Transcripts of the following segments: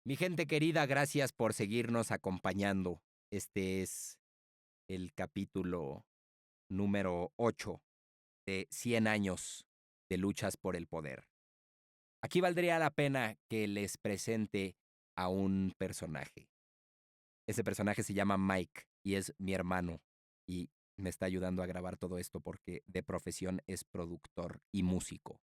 Mi gente querida, gracias por seguirnos acompañando. Este es el capítulo número 8 de 100 años de luchas por el poder. Aquí valdría la pena que les presente a un personaje. Ese personaje se llama Mike y es mi hermano y me está ayudando a grabar todo esto porque de profesión es productor y músico.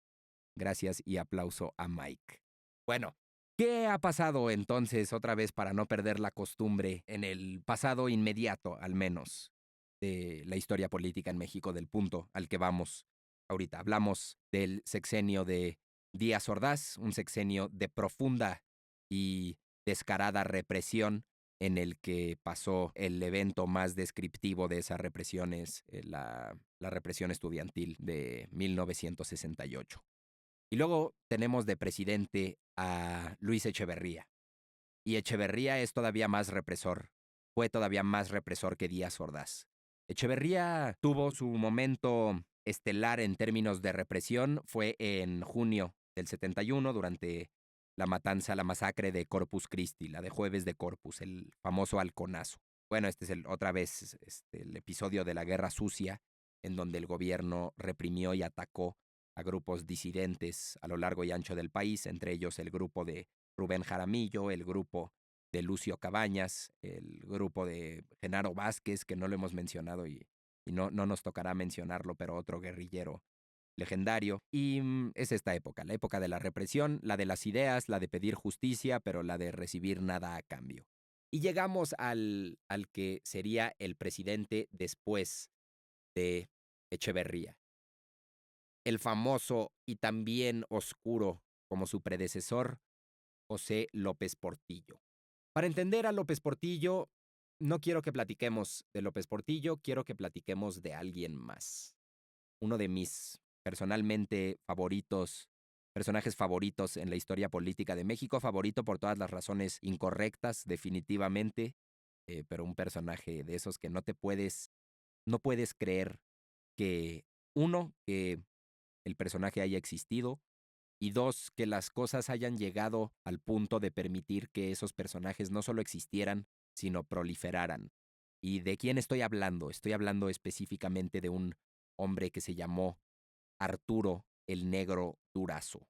Gracias y aplauso a Mike. Bueno, ¿qué ha pasado entonces otra vez para no perder la costumbre en el pasado inmediato, al menos, de la historia política en México, del punto al que vamos ahorita? Hablamos del sexenio de Díaz Ordaz, un sexenio de profunda y descarada represión en el que pasó el evento más descriptivo de esa represión es la represión estudiantil de 1968. Y luego tenemos de presidente a Luis Echeverría. Y Echeverría es todavía más represor. Fue todavía más represor que Díaz Ordaz. Echeverría tuvo su momento estelar en términos de represión. Fue en junio del 71 durante la matanza, la masacre de Corpus Christi, la de Jueves de Corpus, el famoso halconazo. Bueno, este es otra vez el episodio de la Guerra Sucia, en donde el gobierno reprimió y atacó a grupos disidentes a lo largo y ancho del país, entre ellos el grupo de Rubén Jaramillo, el grupo de Lucio Cabañas, el grupo de Genaro Vázquez, que no lo hemos mencionado y no nos tocará mencionarlo, pero otro guerrillero legendario. Y es esta época, la época de la represión, la de las ideas, la de pedir justicia, pero la de recibir nada a cambio. Y llegamos al que sería el presidente después de Echeverría, el famoso y también oscuro como su predecesor, José López Portillo. Para entender a López Portillo, no quiero que platiquemos de López Portillo, quiero que platiquemos de alguien más. Uno de mis personalmente favoritos, personajes favoritos en la historia política de México, favorito por todas las razones incorrectas, definitivamente, pero un personaje de esos que no puedes creer que, uno, que el personaje haya existido, y dos, que las cosas hayan llegado al punto de permitir que esos personajes no solo existieran, sino proliferaran. ¿Y de quién estoy hablando? Estoy hablando específicamente de un hombre que se llamó Arturo el Negro Durazo.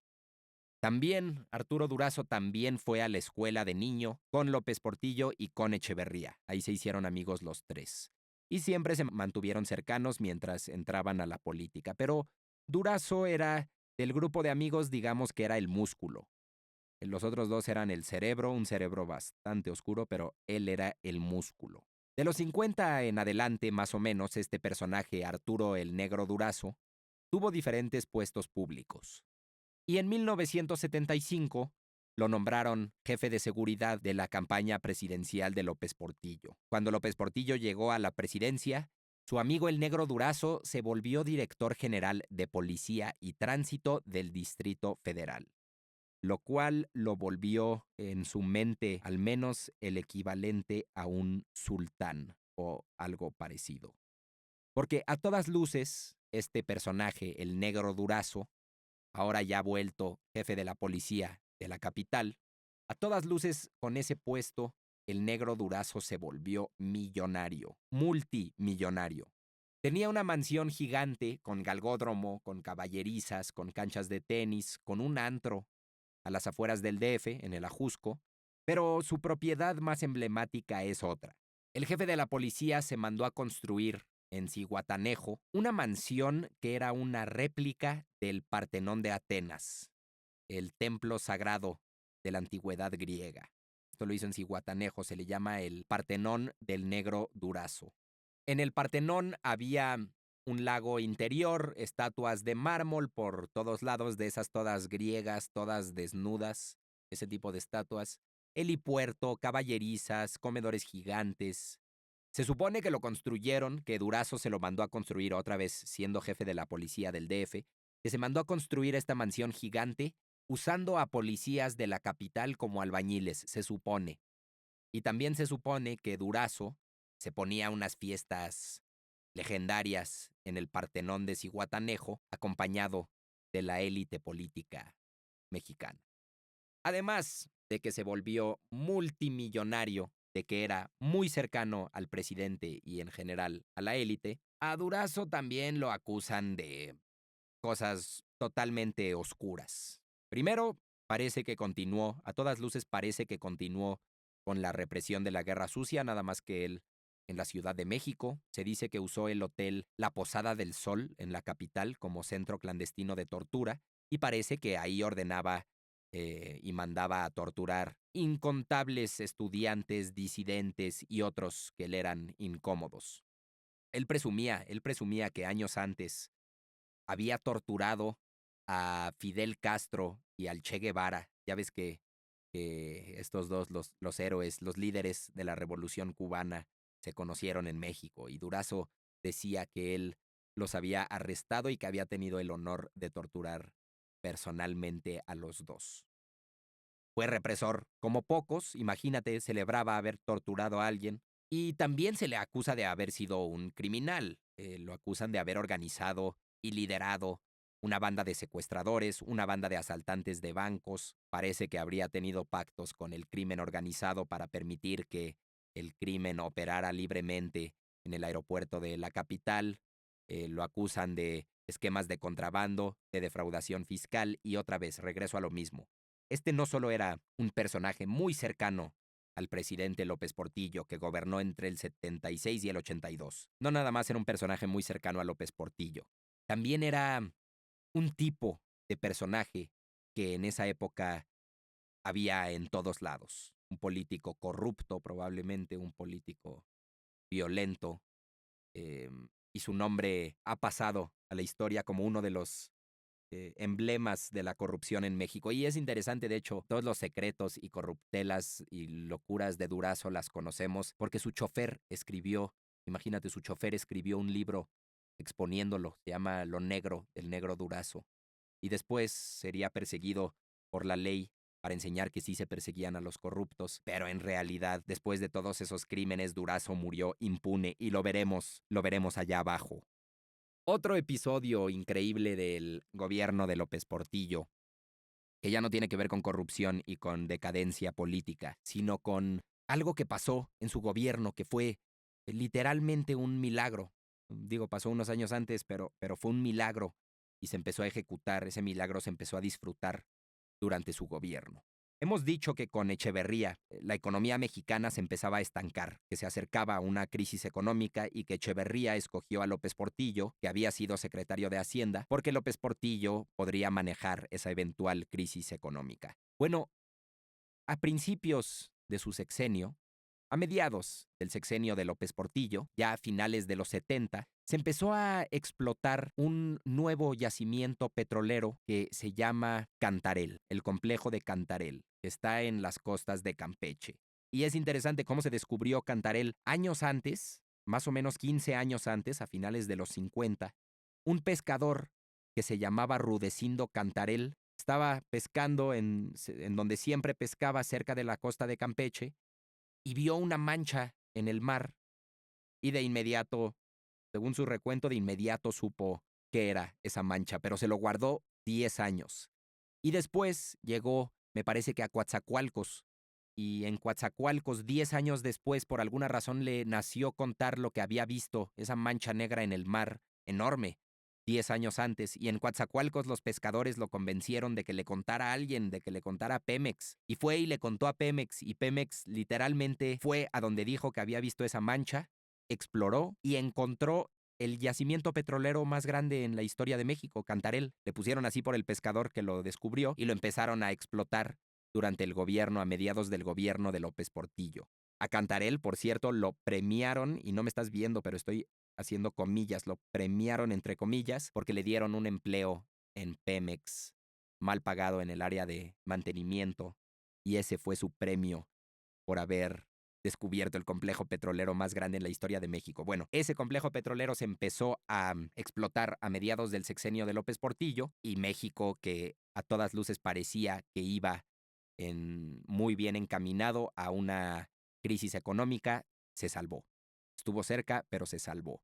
También, Arturo Durazo también fue a la escuela de niño con López Portillo y con Echeverría. Ahí se hicieron amigos los tres. Y siempre se mantuvieron cercanos mientras entraban a la política. Pero Durazo era del grupo de amigos, digamos que era el músculo. Los otros dos eran el cerebro, un cerebro bastante oscuro, pero él era el músculo. De los 50 en adelante, más o menos, este personaje, Arturo el Negro Durazo, tuvo diferentes puestos públicos. Y en 1975 lo nombraron jefe de seguridad de la campaña presidencial de López Portillo. Cuando López Portillo llegó a la presidencia, su amigo el Negro Durazo se volvió director general de Policía y Tránsito del Distrito Federal, lo cual lo volvió en su mente al menos el equivalente a un sultán o algo parecido. Porque a todas luces, este personaje, el Negro Durazo, ahora ya vuelto jefe de la policía de la capital, a todas luces con ese puesto, el Negro Durazo se volvió millonario, multimillonario. Tenía una mansión gigante con galgódromo, con caballerizas, con canchas de tenis, con un antro a las afueras del DF, en el Ajusco, pero su propiedad más emblemática es otra. El jefe de la policía se mandó a construir en Zihuatanejo una mansión que era una réplica del Partenón de Atenas, el templo sagrado de la antigüedad griega. Esto lo hizo en Zihuatanejo, se le llama el Partenón del Negro Durazo. En el Partenón había un lago interior, estatuas de mármol por todos lados, de esas todas griegas, todas desnudas, ese tipo de estatuas, helipuerto, caballerizas, comedores gigantes. Se supone que lo construyeron, que Durazo se lo mandó a construir otra vez siendo jefe de la policía del DF, que se mandó a construir esta mansión gigante usando a policías de la capital como albañiles, se supone. Y también se supone que Durazo se ponía unas fiestas legendarias en el Partenón de Zihuatanejo, acompañado de la élite política mexicana. Además de que se volvió multimillonario, de que era muy cercano al presidente y en general a la élite, a Durazo también lo acusan de cosas totalmente oscuras. Primero, parece que continuó, a todas luces parece que continuó con la represión de la Guerra Sucia, nada más que él en la Ciudad de México. Se dice que usó el hotel La Posada del Sol en la capital como centro clandestino de tortura y parece que ahí ordenaba y mandaba a torturar incontables estudiantes, disidentes y otros que le eran incómodos. Él presumía que años antes había torturado a Fidel Castro y al Che Guevara. Ya ves que estos dos, los héroes, los líderes de la Revolución Cubana, se conocieron en México y Durazo decía que él los había arrestado y que había tenido el honor de torturar personalmente a los dos. Fue represor, como pocos, imagínate, celebraba haber torturado a alguien, y también se le acusa de haber sido un criminal. Lo acusan de haber organizado y liderado una banda de secuestradores, una banda de asaltantes de bancos. Parece que habría tenido pactos con el crimen organizado para permitir que el crimen operara libremente en el aeropuerto de la capital. Lo acusan de esquemas de contrabando, de defraudación fiscal y otra vez regreso a lo mismo. Este no solo era un personaje muy cercano al presidente López Portillo, que gobernó entre el 76 y el 82. No nada más era un personaje muy cercano a López Portillo. También era un tipo de personaje que en esa época había en todos lados. Un político corrupto, probablemente un político violento, y su nombre ha pasado a la historia como uno de los emblemas de la corrupción en México. Y es interesante, de hecho, todos los secretos y corruptelas y locuras de Durazo las conocemos porque su chofer escribió, imagínate, su chofer escribió un libro exponiéndolo, se llama Lo Negro, del negro Durazo. Y después sería perseguido por la ley para enseñar que sí se perseguían a los corruptos, pero en realidad, después de todos esos crímenes, Durazo murió impune y lo veremos allá abajo. Otro episodio increíble del gobierno de López Portillo, que ya no tiene que ver con corrupción y con decadencia política, sino con algo que pasó en su gobierno que fue literalmente un milagro. Digo, pasó unos años antes, pero fue un milagro y se empezó a ejecutar, ese milagro se empezó a disfrutar durante su gobierno. Hemos dicho que con Echeverría la economía mexicana se empezaba a estancar, que se acercaba a una crisis económica y que Echeverría escogió a López Portillo, que había sido secretario de Hacienda, porque López Portillo podría manejar esa eventual crisis económica. Bueno, a principios de su sexenio, a mediados del sexenio de López Portillo, ya a finales de los 70, se empezó a explotar un nuevo yacimiento petrolero que se llama Cantarell, el complejo de Cantarell, que está en las costas de Campeche. Y es interesante cómo se descubrió Cantarell años antes, más o menos 15 años antes, a finales de los 50, un pescador que se llamaba Rudecindo Cantarell estaba pescando en donde siempre pescaba cerca de la costa de Campeche y vio una mancha en el mar y de inmediato, según su recuento, de inmediato supo qué era esa mancha, pero se lo guardó 10 años. Y después llegó, me parece que a Coatzacoalcos, y en Coatzacoalcos, 10 años después, por alguna razón le nació contar lo que había visto, esa mancha negra en el mar, enorme, 10 años antes, y en Coatzacoalcos los pescadores lo convencieron de que le contara a alguien, de que le contara a Pemex, y fue y le contó a Pemex, y Pemex literalmente fue a donde dijo que había visto esa mancha, exploró y encontró el yacimiento petrolero más grande en la historia de México, Cantarell. Le pusieron así por el pescador que lo descubrió y lo empezaron a explotar durante el gobierno, a mediados del gobierno de López Portillo. A Cantarell, por cierto, lo premiaron, y no me estás viendo, pero estoy haciendo comillas, lo premiaron entre comillas, porque le dieron un empleo en Pemex, mal pagado en el área de mantenimiento, y ese fue su premio por haber descubierto el complejo petrolero más grande en la historia de México. Bueno, ese complejo petrolero se empezó a explotar a mediados del sexenio de López Portillo y México, que a todas luces parecía que iba muy bien encaminado a una crisis económica, se salvó. Estuvo cerca, pero se salvó.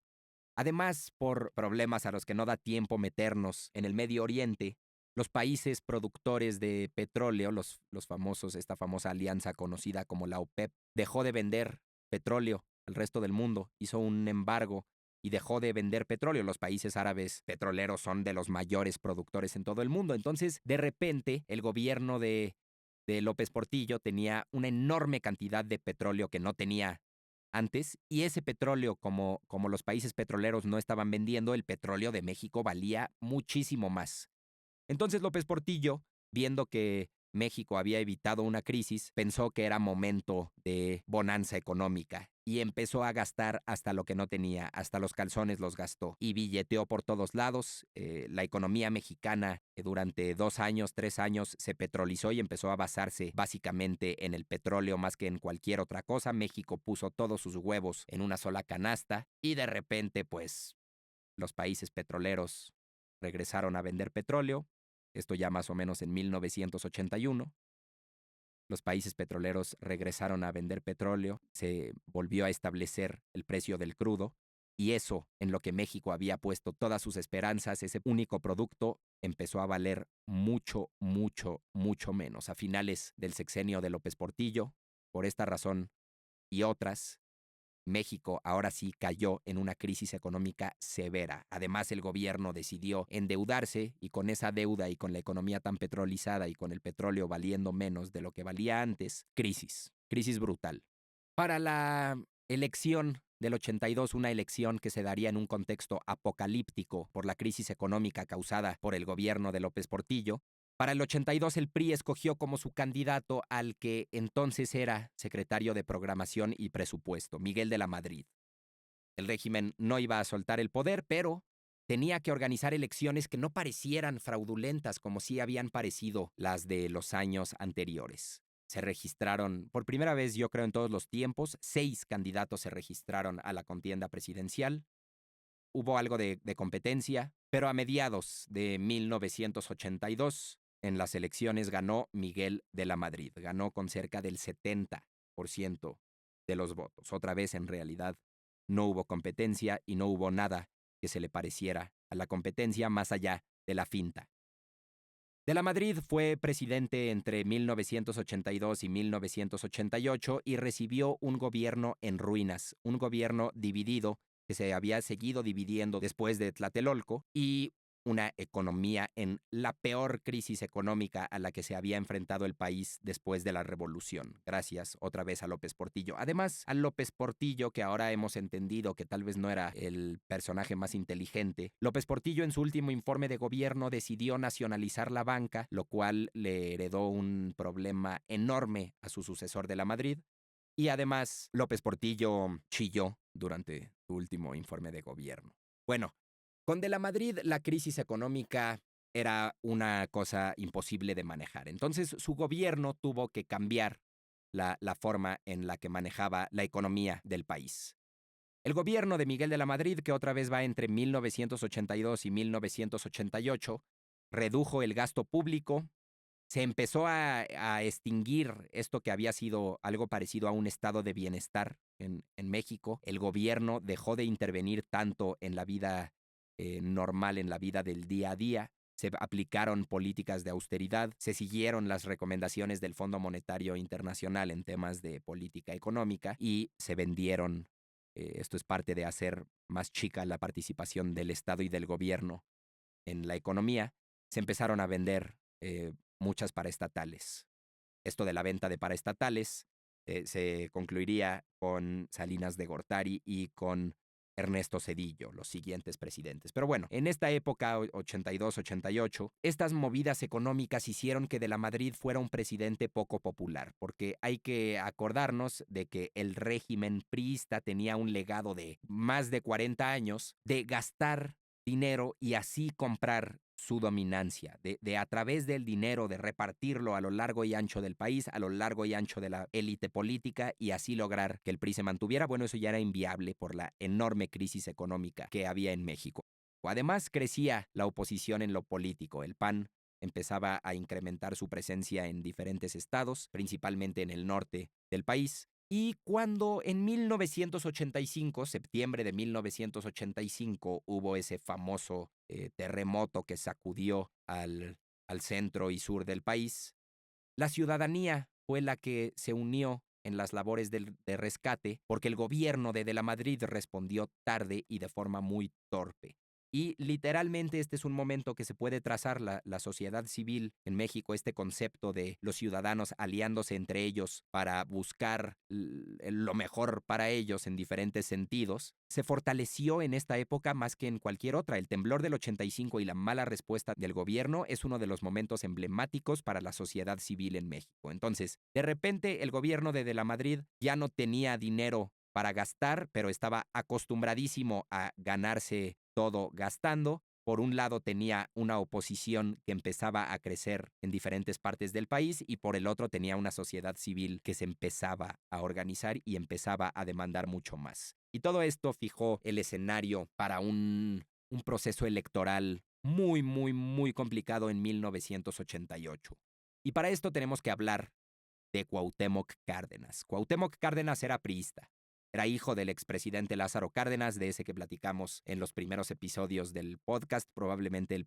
Además, por problemas a los que no da tiempo meternos en el Medio Oriente, los países productores de petróleo, los famosos, esta famosa alianza conocida como la OPEP, dejó de vender petróleo al resto del mundo, hizo un embargo y dejó de vender petróleo. Los países árabes petroleros son de los mayores productores en todo el mundo. Entonces, de repente, el gobierno de López Portillo tenía una enorme cantidad de petróleo que no tenía antes, y ese petróleo, como los países petroleros no estaban vendiendo, el petróleo de México valía muchísimo más. Entonces López Portillo, viendo que México había evitado una crisis, pensó que era momento de bonanza económica y empezó a gastar hasta lo que no tenía, hasta los calzones los gastó y billeteó por todos lados. La economía mexicana durante 2 años, 3 años se petrolizó y empezó a basarse básicamente en el petróleo más que en cualquier otra cosa. México puso todos sus huevos en una sola canasta y de repente pues los países petroleros regresaron a vender petróleo. Esto ya más o menos en 1981. Los países petroleros regresaron a vender petróleo, se volvió a establecer el precio del crudo, y eso, en lo que México había puesto todas sus esperanzas, ese único producto, empezó a valer mucho, mucho, mucho menos. A finales del sexenio de López Portillo, por esta razón y otras, México ahora sí cayó en una crisis económica severa. Además, el gobierno decidió endeudarse y con esa deuda y con la economía tan petrolizada y con el petróleo valiendo menos de lo que valía antes, crisis brutal. Para la elección del 82, una elección que se daría en un contexto apocalíptico por la crisis económica causada por el gobierno de López Portillo, para el 82 el PRI escogió como su candidato al que entonces era secretario de Programación y Presupuesto, Miguel de la Madrid. El régimen no iba a soltar el poder, pero tenía que organizar elecciones que no parecieran fraudulentas como sí habían parecido las de los años anteriores. Se registraron, por primera vez yo creo en todos los tiempos, 6 candidatos se registraron a la contienda presidencial. Hubo algo de competencia, pero a mediados de 1982, en las elecciones ganó Miguel de la Madrid. Ganó con cerca del 70% de los votos. Otra vez, en realidad, no hubo competencia y no hubo nada que se le pareciera a la competencia más allá de la finta. De la Madrid fue presidente entre 1982 y 1988 y recibió un gobierno en ruinas, un gobierno dividido que se había seguido dividiendo después de Tlatelolco y una economía en la peor crisis económica a la que se había enfrentado el país después de la revolución, gracias otra vez a López Portillo. Además, a López Portillo, que ahora hemos entendido que tal vez no era el personaje más inteligente, López Portillo en su último informe de gobierno decidió nacionalizar la banca, lo cual le heredó un problema enorme a su sucesor de la Madrid. Y además, López Portillo chilló durante su último informe de gobierno. Bueno, con De la Madrid la crisis económica era una cosa imposible de manejar. Entonces su gobierno tuvo que cambiar la forma en la que manejaba la economía del país. El gobierno de Miguel de la Madrid, que otra vez va entre 1982 y 1988, redujo el gasto público, se empezó a extinguir esto que había sido algo parecido a un estado de bienestar en México. El gobierno dejó de intervenir tanto en la vida normal, en la vida del día a día. Se aplicaron políticas de austeridad, se siguieron las recomendaciones del Fondo Monetario Internacional en temas de política económica y se vendieron. Esto es parte de hacer más chica la participación del Estado y del gobierno en la economía. Se empezaron a vender muchas paraestatales. Esto de la venta de paraestatales se concluiría con Salinas de Gortari y con Ernesto Zedillo, los siguientes presidentes. Pero bueno, en esta época, 82-88, estas movidas económicas hicieron que De la Madrid fuera un presidente poco popular, porque hay que acordarnos de que el régimen priista tenía un legado de más de 40 años de gastar dinero y así comprar su dominancia, de a través del dinero, de repartirlo a lo largo y ancho del país, a lo largo y ancho de la élite política y así lograr que el PRI se mantuviera. Bueno, eso ya era inviable por la enorme crisis económica que había en México. Además, crecía la oposición en lo político. El PAN empezaba a incrementar su presencia en diferentes estados, principalmente en el norte del país. Y cuando en 1985, septiembre de 1985, hubo ese famoso terremoto que sacudió al al centro y sur del país, la ciudadanía fue la que se unió en las labores de rescate porque el gobierno de la Madrid respondió tarde y de forma muy torpe. Y literalmente este es un momento que se puede trazar la sociedad civil en México, este concepto de los ciudadanos aliándose entre ellos para buscar lo mejor para ellos en diferentes sentidos, se fortaleció en esta época más que en cualquier otra. El temblor del 85 y la mala respuesta del gobierno es uno de los momentos emblemáticos para la sociedad civil en México. Entonces, de repente el gobierno de la Madrid ya no tenía dinero para gastar, pero estaba acostumbradísimo a ganarse todo gastando. Por un lado tenía una oposición que empezaba a crecer en diferentes partes del país y por el otro tenía una sociedad civil que se empezaba a organizar y empezaba a demandar mucho más. Y todo esto fijó el escenario para un proceso electoral muy, muy, muy complicado en 1988. Y para esto tenemos que hablar de Cuauhtémoc Cárdenas. Cuauhtémoc Cárdenas era priista. Era hijo del expresidente Lázaro Cárdenas, de ese que platicamos en los primeros episodios del podcast, probablemente el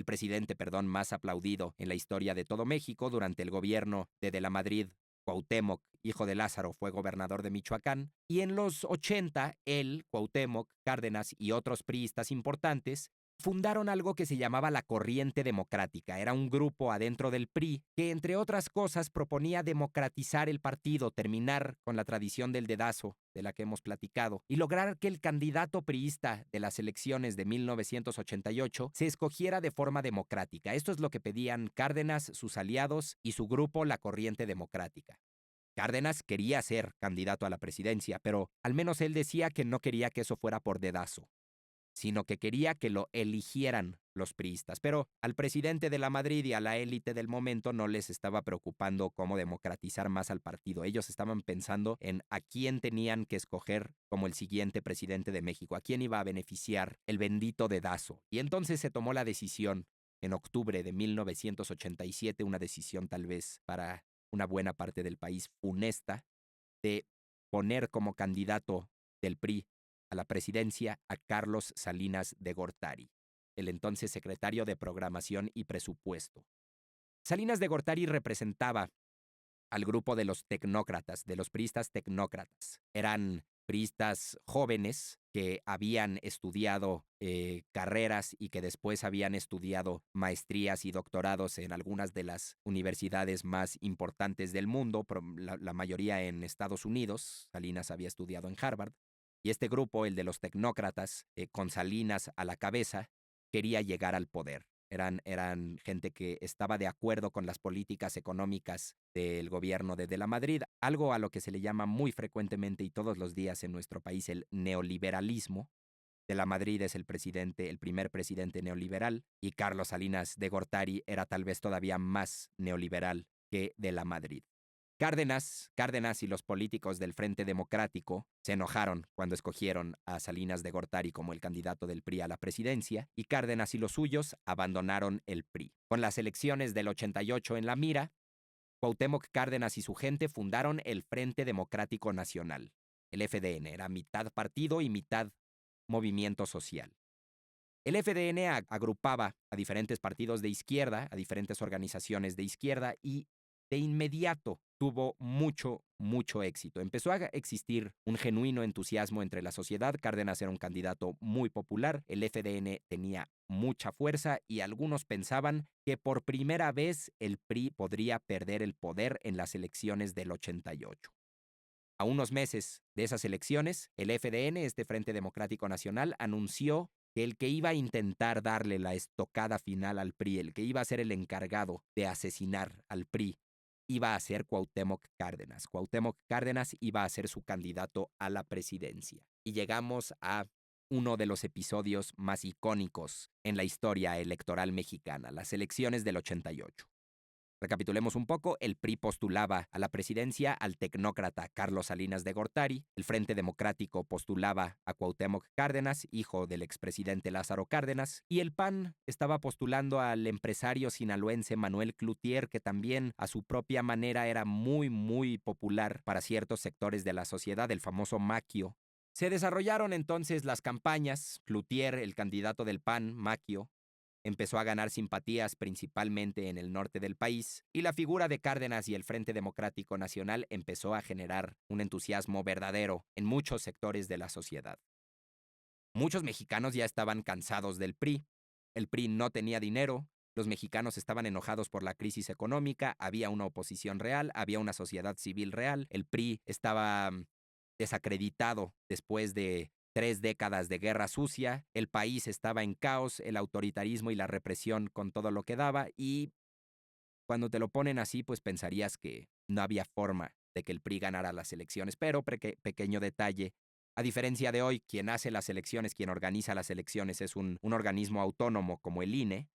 presidente, más aplaudido en la historia de todo México durante el gobierno de la Madrid. Cuauhtémoc, hijo de Lázaro, fue gobernador de Michoacán. Y en los 80, él, Cuauhtémoc Cárdenas y otros priistas importantes fundaron algo que se llamaba la Corriente Democrática. Era un grupo adentro del PRI que, entre otras cosas, proponía democratizar el partido, terminar con la tradición del dedazo, de la que hemos platicado, y lograr que el candidato priista de las elecciones de 1988 se escogiera de forma democrática. Esto es lo que pedían Cárdenas, sus aliados y su grupo, la Corriente Democrática. Cárdenas quería ser candidato a la presidencia, pero al menos él decía que no quería que eso fuera por dedazo, sino que quería que lo eligieran los priistas. Pero al presidente de la Madrid y a la élite del momento no les estaba preocupando cómo democratizar más al partido. Ellos estaban pensando en a quién tenían que escoger como el siguiente presidente de México, a quién iba a beneficiar el bendito dedazo. Y entonces se tomó la decisión en octubre de 1987, una decisión tal vez para una buena parte del país funesta, de poner como candidato del PRI a la presidencia a Carlos Salinas de Gortari, el entonces secretario de Programación y Presupuesto. Salinas de Gortari representaba al grupo de los tecnócratas, de los priistas tecnócratas. Eran priistas jóvenes que habían estudiado carreras y que después habían estudiado maestrías y doctorados en algunas de las universidades más importantes del mundo, la mayoría en Estados Unidos. Salinas había estudiado en Harvard. Y este grupo, el de los tecnócratas, con Salinas a la cabeza, quería llegar al poder. Eran gente que estaba de acuerdo con las políticas económicas del gobierno de la Madrid, algo a lo que se le llama muy frecuentemente y todos los días en nuestro país el neoliberalismo. De la Madrid es el primer presidente neoliberal, y Carlos Salinas de Gortari era tal vez todavía más neoliberal que de la Madrid. Cárdenas y los políticos del Frente Democrático se enojaron cuando escogieron a Salinas de Gortari como el candidato del PRI a la presidencia, y Cárdenas y los suyos abandonaron el PRI. Con las elecciones del 88 en la mira, Cuauhtémoc Cárdenas y su gente fundaron el Frente Democrático Nacional. El FDN era mitad partido y mitad movimiento social. El FDN agrupaba a diferentes partidos de izquierda, a diferentes organizaciones de izquierda, y de inmediato tuvo mucho, mucho éxito. Empezó a existir un genuino entusiasmo entre la sociedad. Cárdenas era un candidato muy popular, el FDN tenía mucha fuerza y algunos pensaban que por primera vez el PRI podría perder el poder en las elecciones del 88. A unos meses de esas elecciones, el FDN, este Frente Democrático Nacional, anunció que el que iba a intentar darle la estocada final al PRI, el que iba a ser el encargado de asesinar al PRI, iba a ser Cuauhtémoc Cárdenas. Cuauhtémoc Cárdenas iba a ser su candidato a la presidencia. Y llegamos a uno de los episodios más icónicos en la historia electoral mexicana, las elecciones del 88. Recapitulemos un poco, el PRI postulaba a la presidencia al tecnócrata Carlos Salinas de Gortari, el Frente Democrático postulaba a Cuauhtémoc Cárdenas, hijo del expresidente Lázaro Cárdenas, y el PAN estaba postulando al empresario sinaloense Manuel Cloutier, que también a su propia manera era muy, muy popular para ciertos sectores de la sociedad, el famoso Maquio. Se desarrollaron entonces las campañas. Cloutier, el candidato del PAN, Maquio, empezó a ganar simpatías principalmente en el norte del país, y la figura de Cárdenas y el Frente Democrático Nacional empezó a generar un entusiasmo verdadero en muchos sectores de la sociedad. Muchos mexicanos ya estaban cansados del PRI. El PRI no tenía dinero, los mexicanos estaban enojados por la crisis económica, había una oposición real, había una sociedad civil real, el PRI estaba desacreditado después de 3 décadas de guerra sucia, el país estaba en caos, el autoritarismo y la represión con todo lo que daba, y cuando te lo ponen así, pues pensarías que no había forma de que el PRI ganara las elecciones, pero pequeño detalle, a diferencia de hoy, quien hace las elecciones, quien organiza las elecciones es un organismo autónomo como el INE,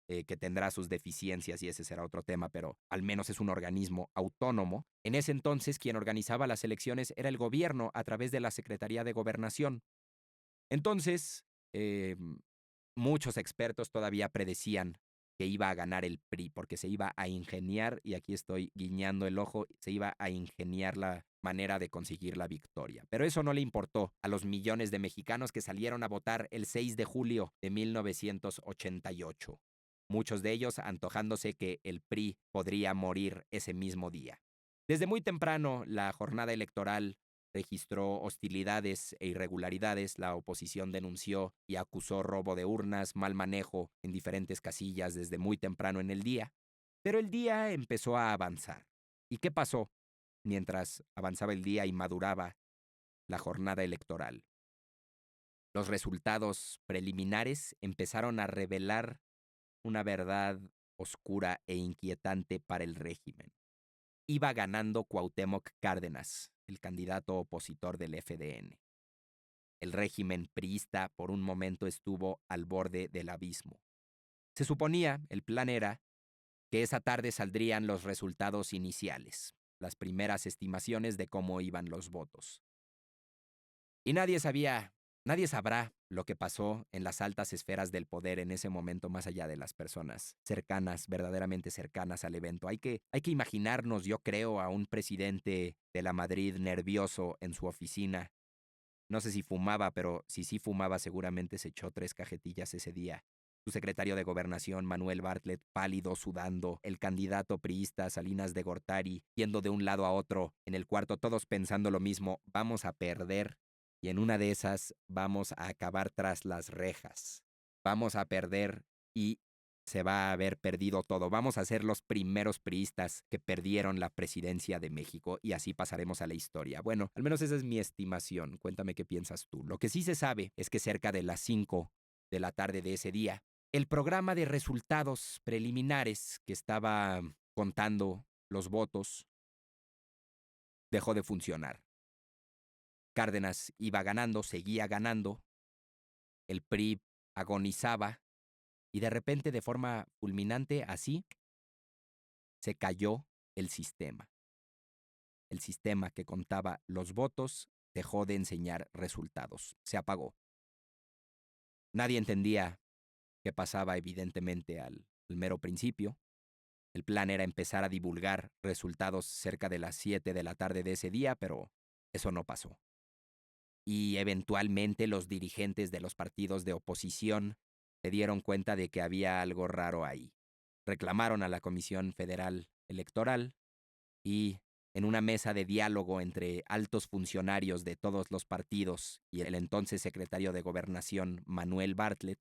que tendrá sus deficiencias y ese será otro tema, pero al menos es un organismo autónomo. En ese entonces, quien organizaba las elecciones era el gobierno a través de la Secretaría de Gobernación. Entonces, muchos expertos todavía predecían que iba a ganar el PRI, porque se iba a ingeniar, y aquí estoy guiñando el ojo, se iba a ingeniar la manera de conseguir la victoria. Pero eso no le importó a los millones de mexicanos que salieron a votar el 6 de julio de 1988. Muchos de ellos antojándose que el PRI podría morir ese mismo día. Desde muy temprano, la jornada electoral registró hostilidades e irregularidades, la oposición denunció y acusó robo de urnas, mal manejo en diferentes casillas desde muy temprano en el día. Pero el día empezó a avanzar. ¿Y qué pasó mientras avanzaba el día y maduraba la jornada electoral? Los resultados preliminares empezaron a revelar una verdad oscura e inquietante para el régimen. Iba ganando Cuauhtémoc Cárdenas, el candidato opositor del FDN. El régimen priista por un momento estuvo al borde del abismo. Se suponía, el plan era, que esa tarde saldrían los resultados iniciales, las primeras estimaciones de cómo iban los votos. Y nadie sabrá lo que pasó en las altas esferas del poder en ese momento más allá de las personas cercanas, verdaderamente cercanas al evento. Hay que imaginarnos, yo creo, a un presidente de la Madrid nervioso en su oficina. No sé si fumaba, pero si sí fumaba seguramente se echó 3 cajetillas ese día. Su secretario de Gobernación, Manuel Bartlett, pálido, sudando, el candidato priista Salinas de Gortari, yendo de un lado a otro en el cuarto, todos pensando lo mismo, vamos a perder, y en una de esas vamos a acabar tras las rejas. Vamos a perder y se va a haber perdido todo. Vamos a ser los primeros priistas que perdieron la presidencia de México y así pasaremos a la historia. Bueno, al menos esa es mi estimación. Cuéntame qué piensas tú. Lo que sí se sabe es que cerca de las 5 de la tarde de ese día, el programa de resultados preliminares que estaba contando los votos dejó de funcionar. Cárdenas iba ganando, seguía ganando, el PRI agonizaba y de repente, de forma fulminante, así, se cayó el sistema. El sistema que contaba los votos dejó de enseñar resultados. Se apagó. Nadie entendía qué pasaba, evidentemente, al mero principio. El plan era empezar a divulgar resultados cerca de las 7 de la tarde de ese día, pero eso no pasó. Y eventualmente los dirigentes de los partidos de oposición se dieron cuenta de que había algo raro ahí. Reclamaron a la Comisión Federal Electoral y en una mesa de diálogo entre altos funcionarios de todos los partidos y el entonces secretario de Gobernación, Manuel Bartlett,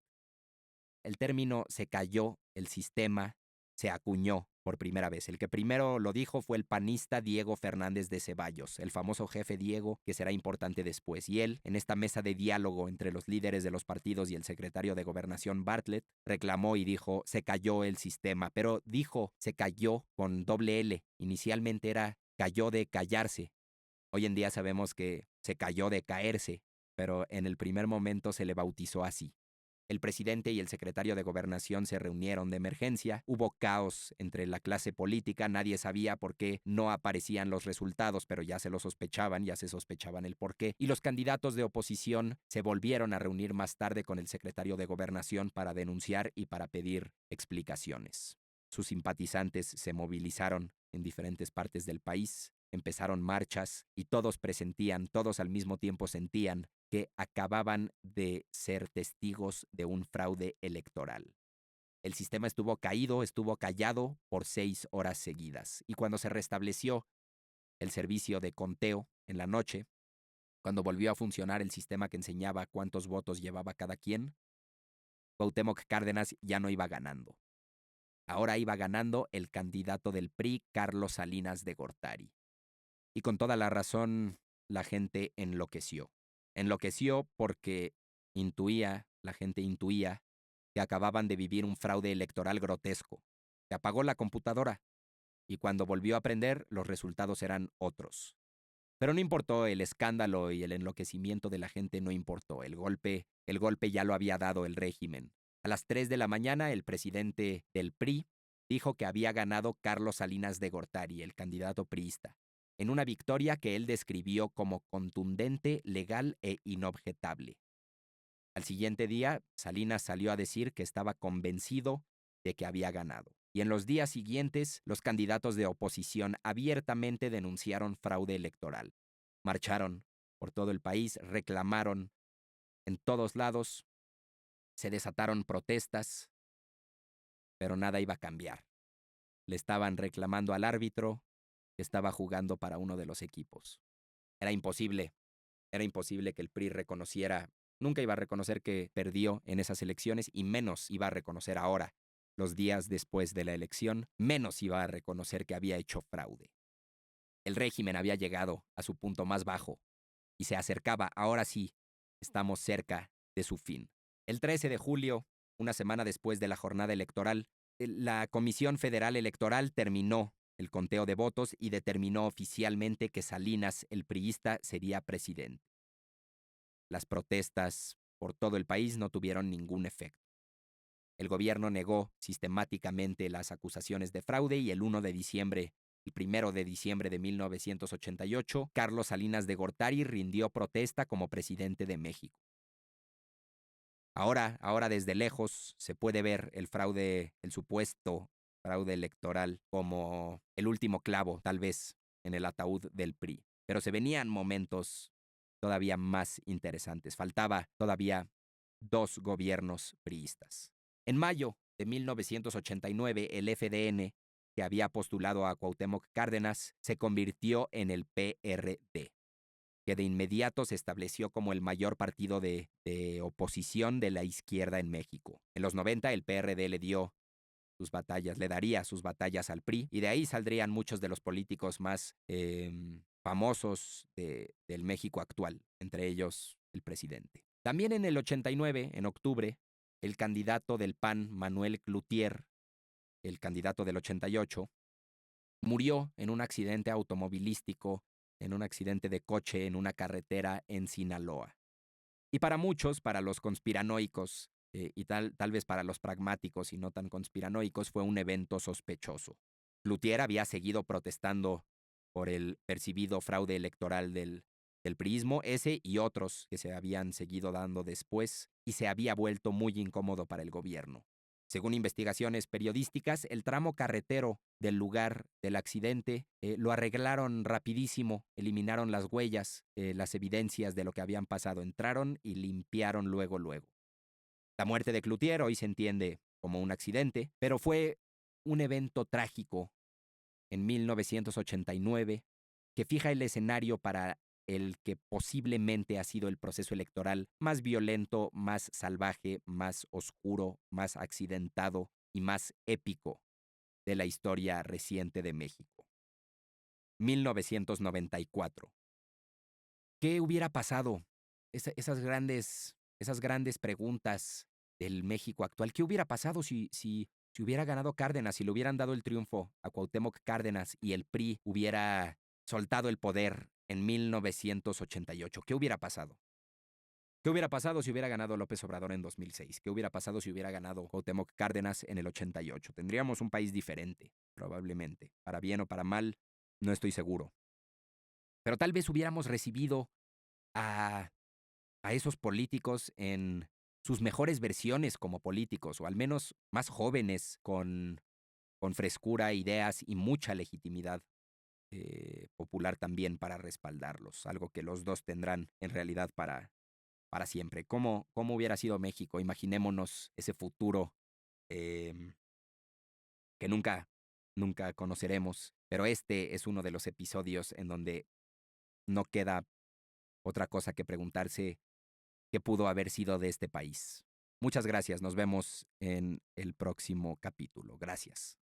el término "se cayó el sistema" se acuñó por primera vez. El que primero lo dijo fue el panista Diego Fernández de Ceballos, el famoso jefe Diego, que será importante después. Y él, en esta mesa de diálogo entre los líderes de los partidos y el secretario de Gobernación Bartlett, reclamó y dijo, se cayó el sistema, pero dijo, se cayó con doble L. Inicialmente era cayó de callarse. Hoy en día sabemos que se cayó de caerse, pero en el primer momento se le bautizó así. El presidente y el secretario de Gobernación se reunieron de emergencia, hubo caos entre la clase política, nadie sabía por qué no aparecían los resultados, pero ya se lo sospechaban, ya se sospechaban el por qué, y los candidatos de oposición se volvieron a reunir más tarde con el secretario de Gobernación para denunciar y para pedir explicaciones. Sus simpatizantes se movilizaron en diferentes partes del país, empezaron marchas y todos presentían, todos al mismo tiempo sentían que acababan de ser testigos de un fraude electoral. El sistema estuvo callado por 6 horas seguidas. Y cuando se restableció el servicio de conteo en la noche, cuando volvió a funcionar el sistema que enseñaba cuántos votos llevaba cada quien, Cuauhtémoc Cárdenas ya no iba ganando. Ahora iba ganando el candidato del PRI, Carlos Salinas de Gortari. Y con toda la razón, la gente enloqueció. Enloqueció porque la gente intuía que acababan de vivir un fraude electoral grotesco. Se apagó la computadora y cuando volvió a prender, los resultados eran otros. Pero no importó, el escándalo y el enloquecimiento de la gente no importó. El golpe ya lo había dado el régimen. A las 3 de la mañana, el presidente del PRI dijo que había ganado Carlos Salinas de Gortari, el candidato priista, en una victoria que él describió como contundente, legal e inobjetable. Al siguiente día, Salinas salió a decir que estaba convencido de que había ganado. Y en los días siguientes, los candidatos de oposición abiertamente denunciaron fraude electoral. Marcharon por todo el país, reclamaron en todos lados, se desataron protestas, pero nada iba a cambiar. Le estaban reclamando al árbitro que estaba jugando para uno de los equipos. Era imposible que el PRI reconociera, nunca iba a reconocer que perdió en esas elecciones y menos iba a reconocer ahora, los días después de la elección, menos iba a reconocer que había hecho fraude. El régimen había llegado a su punto más bajo y se acercaba, ahora sí, estamos cerca de su fin. El 13 de julio, una semana después de la jornada electoral, la Comisión Federal Electoral terminó el conteo de votos y determinó oficialmente que Salinas, el priista, sería presidente. Las protestas por todo el país no tuvieron ningún efecto. El gobierno negó sistemáticamente las acusaciones de fraude y el 1 de diciembre de 1988, Carlos Salinas de Gortari rindió protesta como presidente de México. Ahora desde lejos se puede ver el supuesto fraude electoral como el último clavo, tal vez, en el ataúd del PRI. Pero se venían momentos todavía más interesantes. Faltaba todavía 2 gobiernos priistas. En mayo de 1989, el FDN, que había postulado a Cuauhtémoc Cárdenas, se convirtió en el PRD, que de inmediato se estableció como el mayor partido de oposición de la izquierda en México. En los 90, el PRD le daría sus batallas al PRI, y de ahí saldrían muchos de los políticos más famosos del México actual, entre ellos el presidente. También en el 89, en octubre, el candidato del PAN, Manuel Cloutier, el candidato del 88, murió en un accidente automovilístico, en un accidente de coche en una carretera en Sinaloa. Y para muchos, para los conspiranoicos, y tal vez para los pragmáticos y no tan conspiranoicos, fue un evento sospechoso. Cloutier había seguido protestando por el percibido fraude electoral del priismo, ese y otros que se habían seguido dando después, y se había vuelto muy incómodo para el gobierno. Según investigaciones periodísticas, el tramo carretero del lugar del accidente lo arreglaron rapidísimo, eliminaron las huellas, las evidencias de lo que habían pasado, entraron y limpiaron luego. La muerte de Cloutier hoy se entiende como un accidente, pero fue un evento trágico en 1989 que fija el escenario para el que posiblemente ha sido el proceso electoral más violento, más salvaje, más oscuro, más accidentado y más épico de la historia reciente de México. 1994. ¿Qué hubiera pasado? Esas grandes preguntas del México actual. ¿Qué hubiera pasado si hubiera ganado Cárdenas, si le hubieran dado el triunfo a Cuauhtémoc Cárdenas y el PRI hubiera soltado el poder en 1988? ¿Qué hubiera pasado? ¿Qué hubiera pasado si hubiera ganado López Obrador en 2006? ¿Qué hubiera pasado si hubiera ganado Cuauhtémoc Cárdenas en el 88? Tendríamos un país diferente, probablemente. Para bien o para mal, no estoy seguro. Pero tal vez hubiéramos recibido a esos políticos en sus mejores versiones como políticos, o al menos más jóvenes, con frescura, ideas y mucha legitimidad popular también para respaldarlos, algo que los dos tendrán en realidad para siempre. ¿Cómo hubiera sido México? Imaginémonos ese futuro em, que nunca conoceremos, pero este es uno de los episodios en donde no queda otra cosa que preguntarse qué pudo haber sido de este país. Muchas gracias, nos vemos en el próximo capítulo. Gracias.